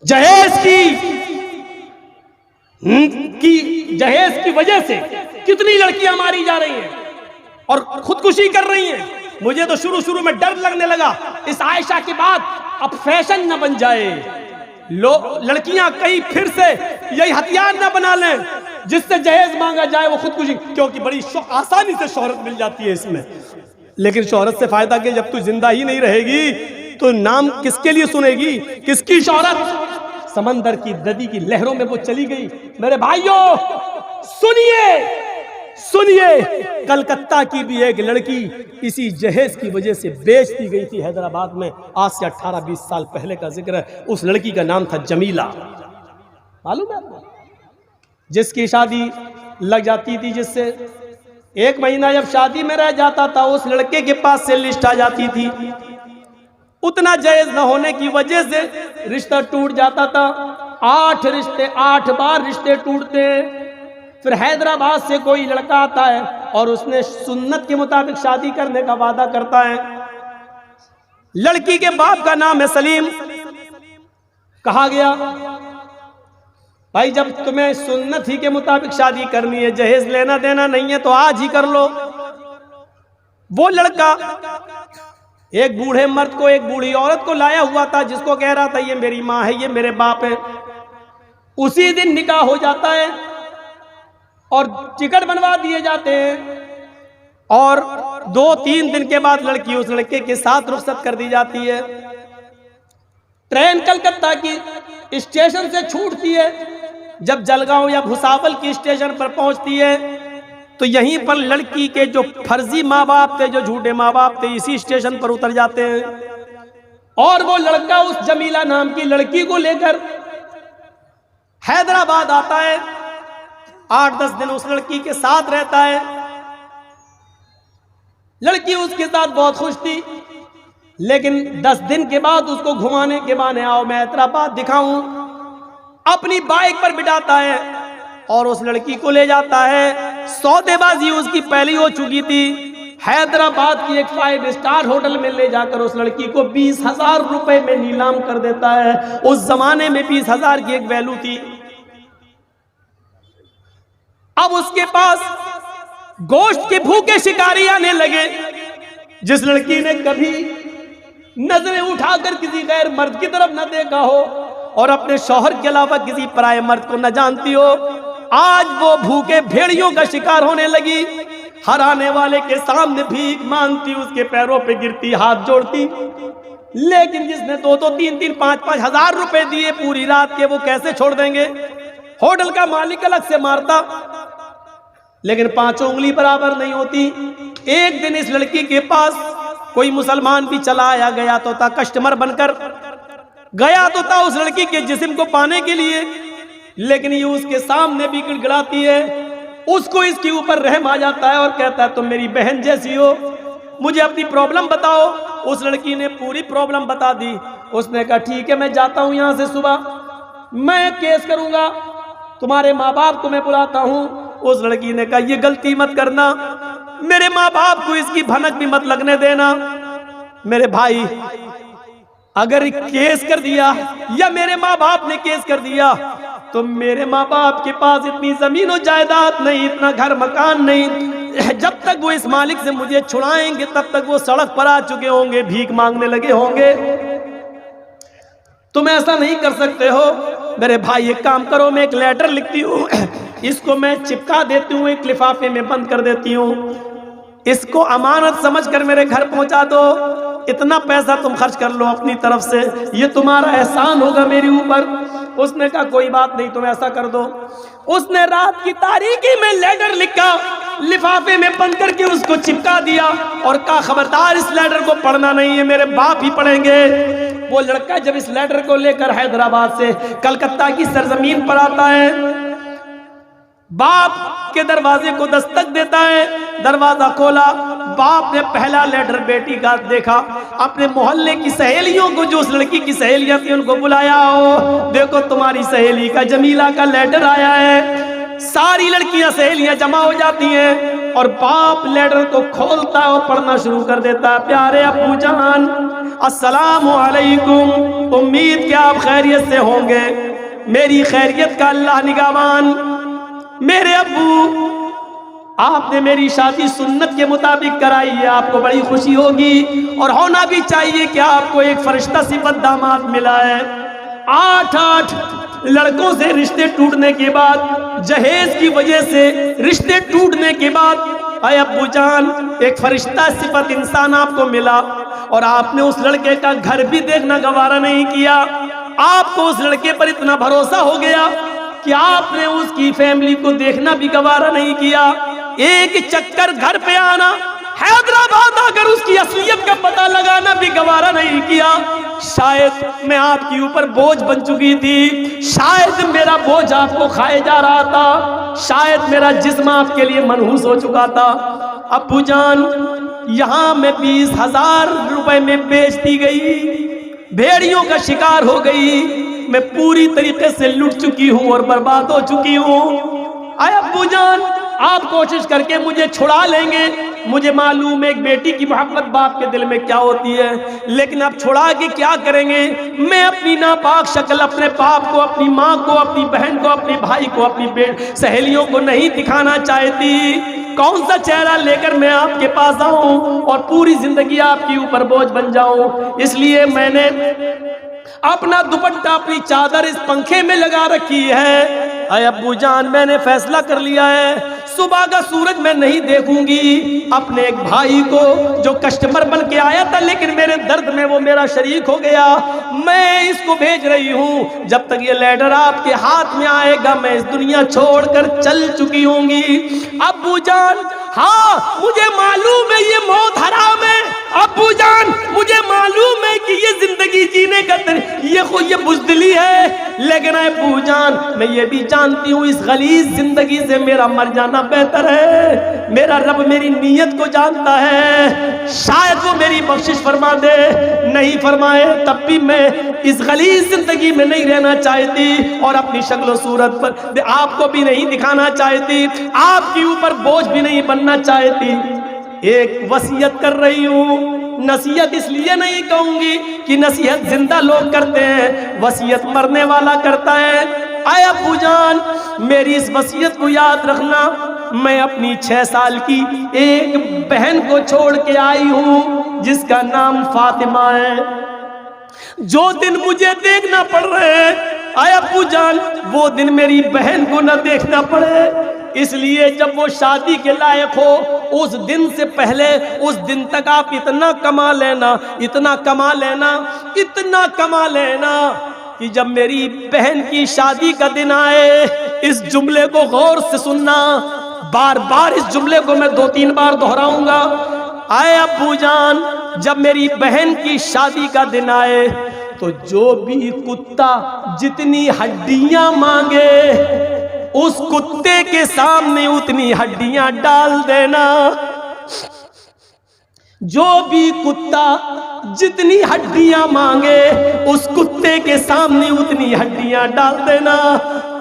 जहेज की वजह से कितनी लड़कियां मारी जा रही हैं और खुदकुशी कर रही हैं। मुझे तो शुरू में डर लगने लगा इस आयशा के बाद अब फैशन न बन जाए, लड़कियां कहीं फिर से यही हथियार न बना लें जिससे जहेज मांगा जाए वो खुदकुशी, क्योंकि बड़ी आसानी से शोहरत मिल जाती है इसमें। लेकिन शोहरत से फायदा क्या, जब तू जिंदा ही नहीं रहेगी तो नाम किसके लिए सुनेगी, किसकी शोहरत। समंदर की नदी की लहरों में वो चली गई। मेरे भाइयों सुनिए, कलकत्ता की भी एक लड़की इसी जहेज की वजह से बेच दी गई थी हैदराबाद में। आज से 18-20 साल पहले का जिक्र है। उस लड़की का नाम था जमीला। मालूम है आपको? जिसकी शादी लग जाती थी, जिससे 1 महीना जब शादी में रह जाता था उस लड़के के पास से लिस्ट आ जाती थी। उतना जहेज न होने की वजह से रिश्ता टूट जाता था। 8 बार रिश्ते टूटते। फिर हैदराबाद से कोई लड़का आता है और उसने सुन्नत के मुताबिक शादी करने का वादा करता है। लड़की के बाप का नाम है सलीम। कहा गया भाई जब तुम्हें सुन्नत ही के मुताबिक शादी करनी है, जहेज लेना देना नहीं है तो आज ही कर लो। वो लड़का एक बूढ़े मर्द को, एक बूढ़ी औरत को लाया हुआ था जिसको कह रहा था ये मेरी माँ है, ये मेरे बाप है। उसी दिन निकाह हो जाता है और टिकट बनवा दिए जाते हैं और 2-3 दिन के बाद लड़की उस लड़के के साथ रुखसत कर दी जाती है। ट्रेन कलकत्ता की स्टेशन से छूटती है। जब जलगांव या भुसावल की स्टेशन पर पहुंचती है तो यहीं पर लड़की के जो फर्जी माँ बाप थे, जो झूठे माँ बाप थे, इसी स्टेशन पर उतर जाते हैं और वो लड़का उस जमीला नाम की लड़की को लेकर हैदराबाद आता है। 8-10 दिन उस लड़की के साथ रहता है। लड़की उसके साथ बहुत खुश थी, लेकिन 10 दिन के बाद उसको घुमाने के बहाने आओ मैं हैदराबाद दिखाऊं, अपनी बाइक पर बिठाता है और उस लड़की को ले जाता है। सौदेबाजी उसकी पहली हो चुकी थी। हैदराबाद की एक 5 स्टार होटल में ले जाकर उस लड़की को 20,000 रुपए में नीलाम कर देता है। उस जमाने में 20,000 की एक वैल्यू थी। अब उसके पास गोश्त के भूखे शिकारी आने लगे। जिस लड़की ने कभी नजरें उठाकर किसी गैर मर्द की तरफ न देखा हो और अपने शौहर के अलावा किसी पराये मर्द को न जानती हो, आज वो भूखे भेड़ियों का शिकार होने लगी। हर आने वाले के सामने भीख मांगती, उसके पैरों पे गिरती, हाथ जोड़ती। लेकिन जिसने 2-2, 3-3, 5-5 हजार रुपए दिए पूरी रात के, वो कैसे छोड़ देंगे। होटल का मालिक अलग से मारता, लेकिन 5 उंगली बराबर नहीं होती। एक दिन इस लड़की के पास कोई मुसलमान भी चला आया, गया तो था कस्टमर बनकर, गया तो था उस लड़की के जिस्म को पाने के लिए, लेकिन ये उसके सामने भी गिड़गिड़ाती है। उसको इसके ऊपर रहम आ जाता है और कहता है तुम मेरी बहन जैसी हो, मुझे अपनी प्रॉब्लम बताओ। उस लड़की ने पूरी प्रॉब्लम बता दी। उसने कहा ठीक है मैं जाता हूं यहां से, सुबह मैं केस करूंगा, तुम्हारे माँ बाप को मैं बुलाता हूं। उस लड़की ने कहा ये गलती मत करना, मेरे माँ बाप को इसकी भनक भी मत लगने देना। मेरे भाई अगर केस कर दिया या मेरे माँ बाप ने केस कर दिया तो मेरे माँ बाप के पास इतनी जमीन और जायदाद नहीं, इतना घर मकान नहीं। जब तक वो इस मालिक से मुझे छुड़ाएंगे तब तक वो सड़क पर आ चुके होंगे, भीख मांगने लगे होंगे। तुम ऐसा नहीं कर सकते हो। मेरे भाई एक काम करो, मैं एक लेटर लिखती हूँ, इसको मैं चिपका देती हूँ, एक लिफाफे में बंद कर देती हूँ, इसको अमानत समझकर मेरे घर पहुंचा दो। इतना पैसा तुम खर्च कर लो अपनी तरफ से, ये तुम्हारा एहसान होगा मेरे ऊपर। उसने कहा कोई बात नहीं, तुम ऐसा कर दो। उसने रात की तारीकी में लेटर लिखा, लिफाफे में बंद करके उसको चिपका दिया और कहा खबरदार इस लेटर को पढ़ना नहीं है, मेरे बाप ही पढ़ेंगे। वो लड़का जब इस लेटर को लेकर हैदराबाद से कलकत्ता की सरजमीन पर आता है, बाप के दरवाजे को दस्तक देता है। दरवाजा खोला, बाप ने पहला लेटर बेटी का देखा। अपने मोहल्ले की सहेलियों को, जो उस लड़की की सहेलियां थी, उनको बुलाया, आओ देखो तुम्हारी सहेली का, जमीला का लेटर आया है। सारी लड़कियां सहेलियां जमा हो जाती हैं और बाप लेटर को खोलता है और पढ़ना शुरू कर देता है। प्यारे अब्बू जान, अस्सलामु अलैकुम, उम्मीद कि आप खैरियत से होंगे। मेरी खैरियत का अल्लाह निगाहबान। मेरे अब्बू, आपने मेरी शादी सुन्नत के मुताबिक कराई है, आपको बड़ी खुशी होगी और होना भी चाहिए कि आपको एक फरिश्ता सिफत दामाद मिला है। 8 लड़कों से रिश्ते टूटने के बाद, जहेज की वजह से रिश्ते टूटने के बाद, अय अब्बू जान, एक फरिश्ता सिफत इंसान आपको मिला और आपने उस लड़के का घर भी देखना गवारा नहीं किया। आपको उस लड़के पर इतना भरोसा हो गया कि आपने उसकी फैमिली को देखना भी गवारा नहीं किया। एक चक्कर घर पे आना, हैदराबाद आकर उसकी असलियत का पता लगाना भी गवारा नहीं किया। शायद मैं आपके ऊपर बोझ बन चुकी थी, शायद मेरा बोझ आपको खाए जा रहा था, शायद मेरा जिस्म आपके लिए मनहूस हो चुका था। अब्बू जान, यहाँ मैं 20,000 रुपए में बेच दी गई, भेड़ियों का शिकार हो गई, मैं पूरी तरीके से लुट चुकी हूँ और बर्बाद हो चुकी हूँ। आए अब्बू जान, आप कोशिश करके मुझे छुड़ा लेंगे, मुझे मालूम है एक बेटी की मोहब्बत बाप के दिल में क्या होती है, लेकिन आप छुड़ा के क्या करेंगे? मैं अपनी नापाक शक्ल अपने बाप को, अपनी माँ को, अपनी बहन को, अपने भाई को, अपनी सहेलियों को नहीं दिखाना चाहती। कौन सा चेहरा लेकर मैं आपके पास आऊं और पूरी जिंदगी आपके ऊपर बोझ बन जाऊं? इसलिए मैंने अपना दुपट्टा, अपनी चादर इस पंखे में लगा रखी है। अय अब्बू जान, मैंने फैसला कर लिया है, सुबह का सूरज मैं नहीं देखूंगी। अपने एक भाई को जो कस्टमर बन के आया था, लेकिन मेरे दर्द में वो मेरा शरीक हो गया, मैं इसको भेज रही हूँ। जब तक ये लेटर आपके हाथ में आएगा, मैं इस दुनिया छोड़कर चल चुकी होंगी। अब्बू जान, हाँ मुझे मालूम है ये मौत हराम है। अब्बू जान, मुझे मालूम है कि ये जिंदगी जीने का ये बुज़दिली है, लेकिन अब्बू जान, मैं ये भी जानती हूँ इस गलीज़ जिंदगी से मेरा मर जाना बेहतर है। मेरा रब मेरी नीयत को जानता है, शायद वो मेरी बख्शिश फरमा दे, नहीं फरमाए तब भी मैं इस गलीज़ जिंदगी में नहीं रहना चाहती और अपनी शक्ल सूरत पर आपको भी नहीं दिखाना चाहती, आपके ऊपर बोझ भी नहीं बनना चाहती। एक वसीयत कर रही हूँ, नसीहत इसलिए नहीं कहूंगी कि नसीहत जिंदा लोग करते हैं, वसीयत मरने वाला करता है। आए अब्बू जान, मेरी इस वसीयत को याद रखना। मैं अपनी 6 साल की एक बहन को छोड़ के आई हूँ जिसका नाम फातिमा है। जो दिन मुझे देखना पड़ रहे हैं, आए अब्बू जान, वो दिन मेरी बहन को न देखना पड़े, इसलिए जब वो शादी के लायक हो, उस दिन से पहले, उस दिन तक आप इतना कमा लेना, इतना कमा लेना, इतना कमा लेना कि जब मेरी बहन की शादी का दिन आए, इस जुमले को गौर से सुनना, बार बार इस जुमले को मैं 2-3 बार दोहराऊंगा। आए अब्बू जान, जब मेरी बहन की शादी का दिन आए तो जो भी कुत्ता जितनी हड्डियां मांगे, उस कुत्ते के सामने उतनी हड्डियां डाल देना। जो भी कुत्ता जितनी हड्डियां मांगे, उस कुत्ते के सामने उतनी हड्डियां डाल देना,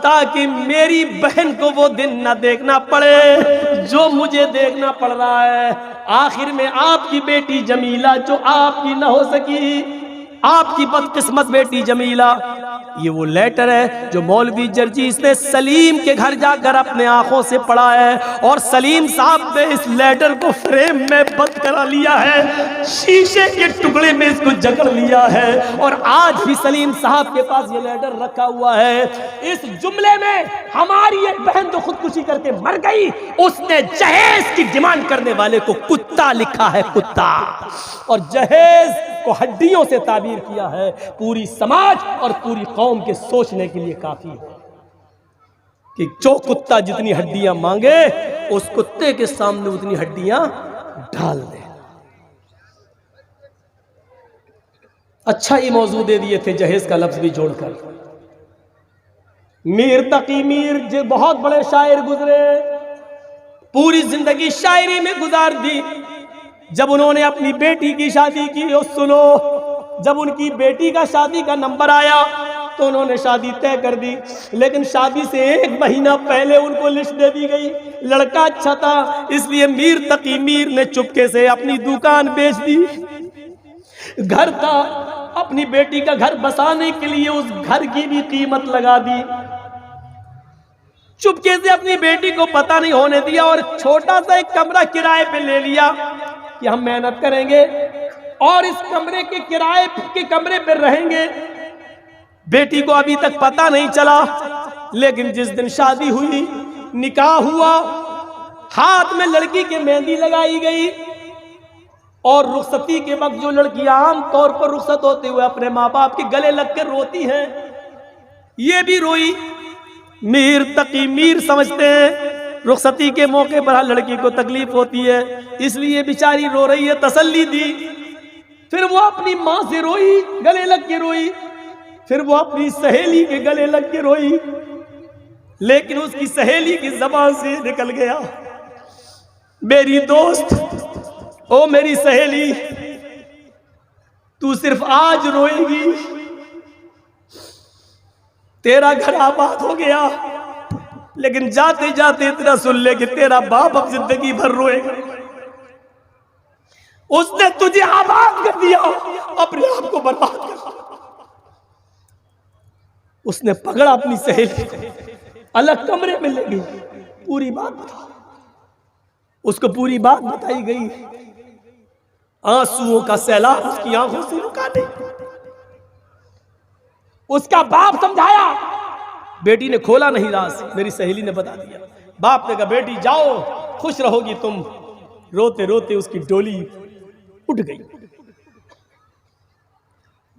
ताकि मेरी बहन को वो दिन न देखना पड़े जो मुझे देखना पड़ रहा है। आखिर में आपकी बेटी जमीला, जो आपकी न हो सकी, आपकी बदकिस्मत बेटी जमीला, ये वो लेटर है जो मौलवी जर्जीस ने सलीम के घर जाकर अपने आंखों से पढ़ा है, और सलीम साहब ने इस लेटर को फ्रेम में बंद करा लिया है, शीशे के टुकड़े में इसको जकड़ लिया है, और आज भी सलीम साहब के पास ये लेटर रखा हुआ है। इस जुमले में हमारी एक बहन तो खुदकुशी करके मर गई, उसने जहेज की डिमांड करने वाले को कुत्ता लिखा है, कुत्ता, और जहेज को हड्डियों से ताबीर किया है। पूरी समाज और पूरी कौम के सोचने के लिए काफी है कि जो कुत्ता जितनी हड्डियां मांगे, उस कुत्ते के सामने उतनी हड्डियां डाल दे। अच्छा ही मौजू दे दिए थे जहेज का लफ्ज भी जोड़कर। मीर तकी मीर जो बहुत बड़े शायर गुजरे, पूरी जिंदगी शायरी में गुजार दी। जब उन्होंने अपनी बेटी की शादी की, और सुनो, जब उनकी बेटी का शादी का नंबर आया तो उन्होंने शादी तय कर दी, लेकिन शादी से 1 महीना पहले उनको लिस्ट दे दी गई। लड़का अच्छा था, इसलिए मीर तकी मीर ने चुपके से अपनी दुकान बेच दी। घर था, अपनी बेटी का घर बसाने के लिए उस घर की भी कीमत लगा दी। चुपके से अपनी बेटी को पता नहीं होने दिया और छोटा सा एक कमरा किराए पे ले लिया कि हम मेहनत करेंगे और इस कमरे के किराए के कमरे पे रहेंगे। बेटी को अभी तक पता नहीं चला, लेकिन जिस दिन शादी हुई, निकाह हुआ, हाथ में लड़की के मेहंदी लगाई गई और रुखसती के वक्त जो लड़कियां आम तौर पर रुखसत होते हुए अपने माँ बाप के गले लगकर रोती हैं, ये भी रोई। मीर तकी मीर समझते हैं रुखसती के मौके पर हर लड़की को तकलीफ होती है, इसलिए बेचारी रो रही है, तसल्ली दी। फिर वो अपनी माँ से रोई, गले लग के रोई। फिर वो अपनी सहेली के गले लग के रोई, लेकिन उसकी सहेली की जबान से निकल गया, मेरी दोस्त, ओ मेरी सहेली, तू सिर्फ आज रोएगी, तेरा घर आबाद हो गया, लेकिन जाते जाते इतना सुन ले कि तेरा बाप अब जिंदगी भर रोएगा। उसने तुझे आबाद कर दिया, अपने आप को बर्बाद कर दिया। उसने पकड़ा अपनी सहेली, अलग कमरे में ले गई, पूरी बात बता। उसको पूरी बात बताई गई, आंसुओं का सैलाब उसकी आंखों से रुका नहीं। उसका बाप समझाया, बेटी ने खोला नहीं राज, मेरी सहेली ने बता दिया। बाप ने कहा बेटी जाओ, खुश रहोगी तुम। रोते रोते उसकी डोली उठ गई।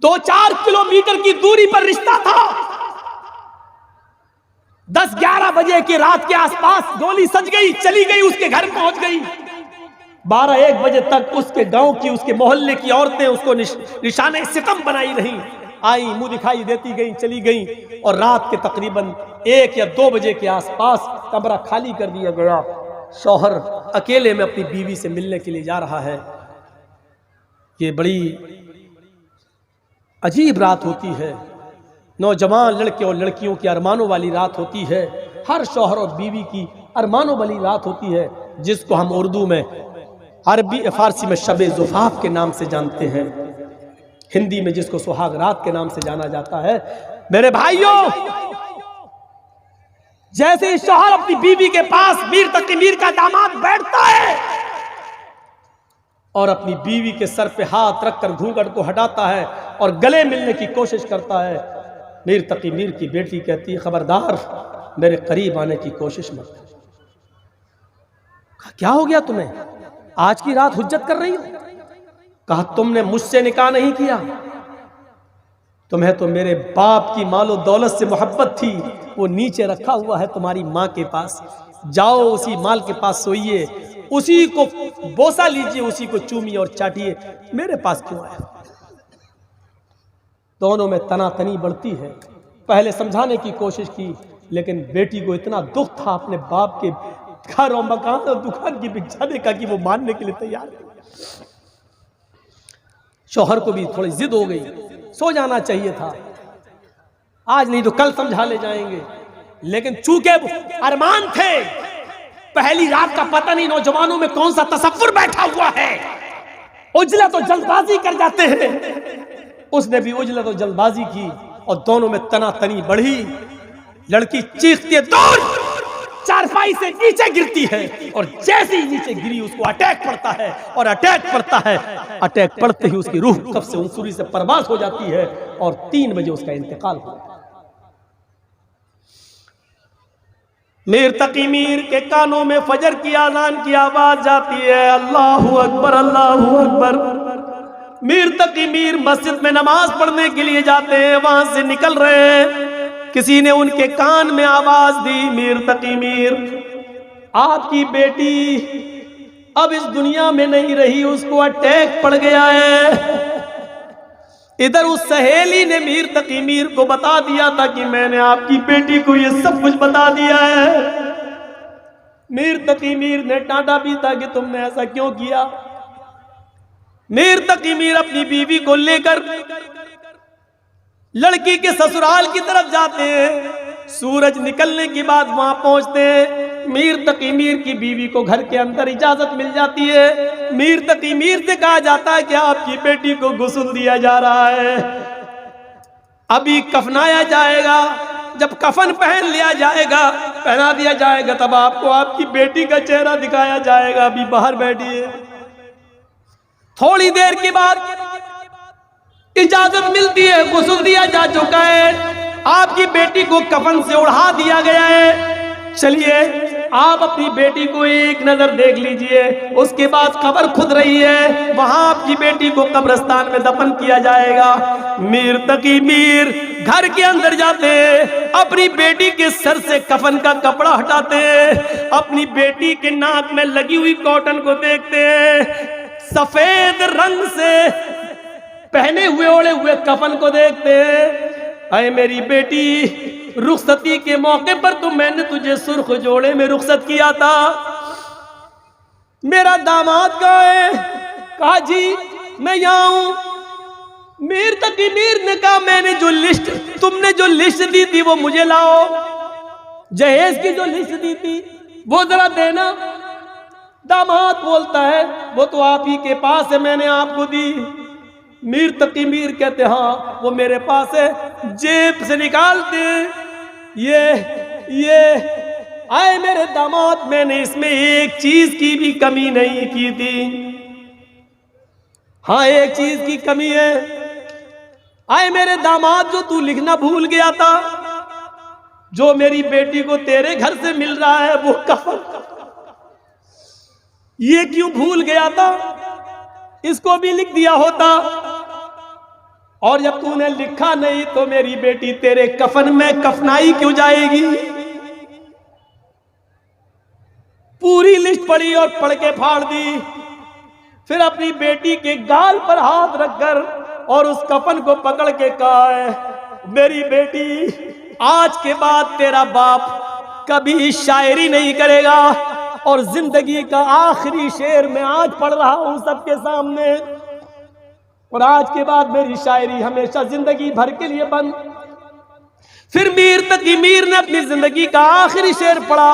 2-4 किलोमीटर की दूरी पर रिश्ता था। 10-11 बजे की रात के आसपास डोली सज गई, चली गई, उसके घर पहुंच गई। 12-1 बजे तक उसके गांव की, उसके मोहल्ले की औरतें उसको निशाने सितम बनाई रही, आई, मुंह दिखाई देती गई, चली गई। और रात के तकरीबन 1 या 2 बजे के आसपास कमरा खाली कर दिया गया। शौहर अकेले में अपनी बीवी से मिलने के लिए जा रहा है। ये बड़ी अजीब रात होती है, नौजवान लड़के और लड़कियों की अरमानों वाली रात होती है। हर शौहर और बीवी की अरमानों वाली रात होती है, जिसको हम उर्दू में, अरबी फारसी में शब ज़ुफ़ाफ़ के नाम से जानते हैं, हिंदी में जिसको सुहाग रात के नाम से जाना जाता है। मेरे भाइयों, जैसे ही शौहर अपनी बीवी के पास मीर तकी मीर का दामाद बैठता है और अपनी बीवी के सर पे हाथ रखकर घूंघट को हटाता है और गले मिलने की कोशिश करता है, मीर तकी मीर की बेटी कहती है खबरदार, मेरे करीब आने की कोशिश मत कर। क्या हो गया तुम्हें, आज की रात हुज्जत कर रही हो? कहा तुमने मुझसे निकाह नहीं किया, तुम्हें तो मेरे बाप की मालो दौलत से मोहब्बत थी, वो नीचे रखा हुआ है तुम्हारी माँ के पास, जाओ उसी माल के पास सोइए, उसी को बोसा लीजिए, उसी को चूमिए और चाटिए, मेरे पास क्यों आया? दोनों में तनातनी बढ़ती है। पहले समझाने की कोशिश की, लेकिन बेटी को इतना दुख था अपने बाप के घर और मकान और दुकान की बिछाने का कि वो मानने के लिए तैयार नहीं। शौहर को भी थोड़ी जिद हो गई, सो जाना चाहिए था, आज नहीं तो कल समझा ले जाएंगे, लेकिन चूंकि अरमान थे, पहली रात का पता नहीं नौजवानों में कौन सा तसव्वुर बैठा हुआ है, उजला तो जल्दबाजी कर जाते हैं। उसने भी उजला तो जल्दबाजी की और दोनों में तनातनी बढ़ी। लड़की चीखती है, दूर, चारपाई से नीचे गिरती है और जैसे ही नीचे गिरी उसको अटैक पड़ता है और अटैक पड़ता है। अटैक पड़ते ही उसकी रूह कब से उनसुरी से परवास हो जाती है और 3 बजे उसका इंतकाल हो जाता है। मीर तकी मीर के कानों में फजर की आजान की आवाज जाती है, अल्लाहू अकबर, अल्लाहू अकबर। मीर तकी मीर मस्जिद में नमाज पढ़ने के लिए जाते हैं, वहां से निकल रहे हैं, किसी ने उनके कान में आवाज दी, मीर तकी मीर, आपकी बेटी अब इस दुनिया में नहीं रही, उसको अटैक पड़ गया है। इधर उस सहेली ने मीर तकी मीर को बता दिया था कि मैंने आपकी बेटी को ये सब कुछ बता दिया है। मीर तकी मीर ने डांटा भी था कि तुमने ऐसा क्यों किया। मीर तकी मीर अपनी बीवी को लेकर लड़की के ससुराल की तरफ जाते हैं। सूरज निकलने के बाद वहां पहुंचते हैं, मीर तकी मीर की बीवी को घर के अंदर इजाजत मिल जाती है। मीर तकी मीर से कहा जाता है कि आपकी बेटी को गुस्ल दिया जा रहा है, अभी कफनाया जाएगा। जब कफन पहन लिया जाएगा, पहना दिया जाएगा, तब आपको आपकी बेटी का चेहरा दिखाया जाएगा। अभी बाहर बैठी है। थोड़ी देर के बाद इजाजत मिलती है, गुस्ल दिया जा चुका है, आपकी बेटी को कफन से उड़ा दिया गया है। चलिए आप अपनी बेटी को एक नजर देख लीजिए। उसके बाद कब्र खुद रही है, वहां आपकी बेटी को कब्रिस्तान में दफन किया जाएगा। मीर तकी मीर घर के अंदर जाते, अपनी बेटी के सर से कफन का कपड़ा हटाते, अपनी बेटी के नाक में लगी हुई कॉटन को देखते, सफेद रंग से पहने हुए ओढ़े हुए कफन को देखते हैं। अरे मेरी बेटी, रुखसती के मौके पर तो मैंने तुझे सुर्ख जोड़े में रुखसत किया था, मेरा दामाद कहाँ है? कहा जी मैं यहाँ हूं। मीर तकी मीर ने कहा मैंने जो लिस्ट, तुमने जो लिस्ट दी थी वो मुझे लाओ, जहेज की जो लिस्ट दी थी वो जरा देना। दामाद बोलता है वो तो आप ही के पास है, मैंने आपको दी। मीर तकी मीर कहते हाँ वो मेरे पास है। जेब से निकालते ये आए मेरे दामाद, मैंने इसमें एक चीज की भी कमी नहीं की थी। हाँ एक चीज की कमी है। आए मेरे दामाद, जो तू लिखना भूल गया था, जो मेरी बेटी को तेरे घर से मिल रहा है वो कफन, ये क्यों भूल गया था? इसको भी लिख दिया होता। और जब तूने लिखा नहीं तो मेरी बेटी तेरे कफन में कफनाई क्यों जाएगी? पूरी लिस्ट पढ़ी और पढ़ के फाड़ दी। फिर अपनी बेटी के गाल पर हाथ रखकर और उस कफन को पकड़ के कहा है, मेरी बेटी आज के बाद तेरा बाप कभी शायरी नहीं करेगा। और जिंदगी का आखिरी शेर मैं आज पढ़ रहा हूं सबके सामने, और आज के बाद मेरी शायरी हमेशा जिंदगी भर के लिए बंद। फिर मीर तकी मीर ने अपनी जिंदगी का आखिरी शेर पढ़ा,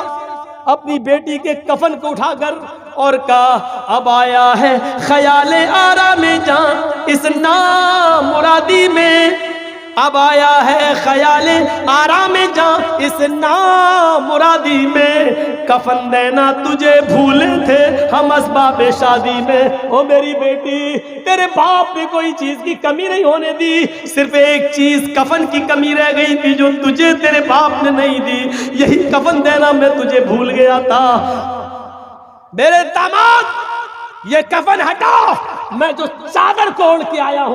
अपनी बेटी के कफन को उठाकर, और कहा अब आया है ख्याले आराम जान इस नामुरादी में, अब आया है ख्याले आराम जान इस नामुरादी में, कफन देना तुझे भूले थे हम असबाब शादी में। ओ मेरी बेटी, तेरे बाप ने कोई चीज की कमी नहीं होने दी, सिर्फ एक चीज कफन की कमी रह गई थी जो तुझे तेरे बाप ने नहीं दी, यही कफन देना मैं तुझे भूल गया था। मेरे दामाद ये कफन हटाओ, मैं जो चादर को ओढ़ के आया हूं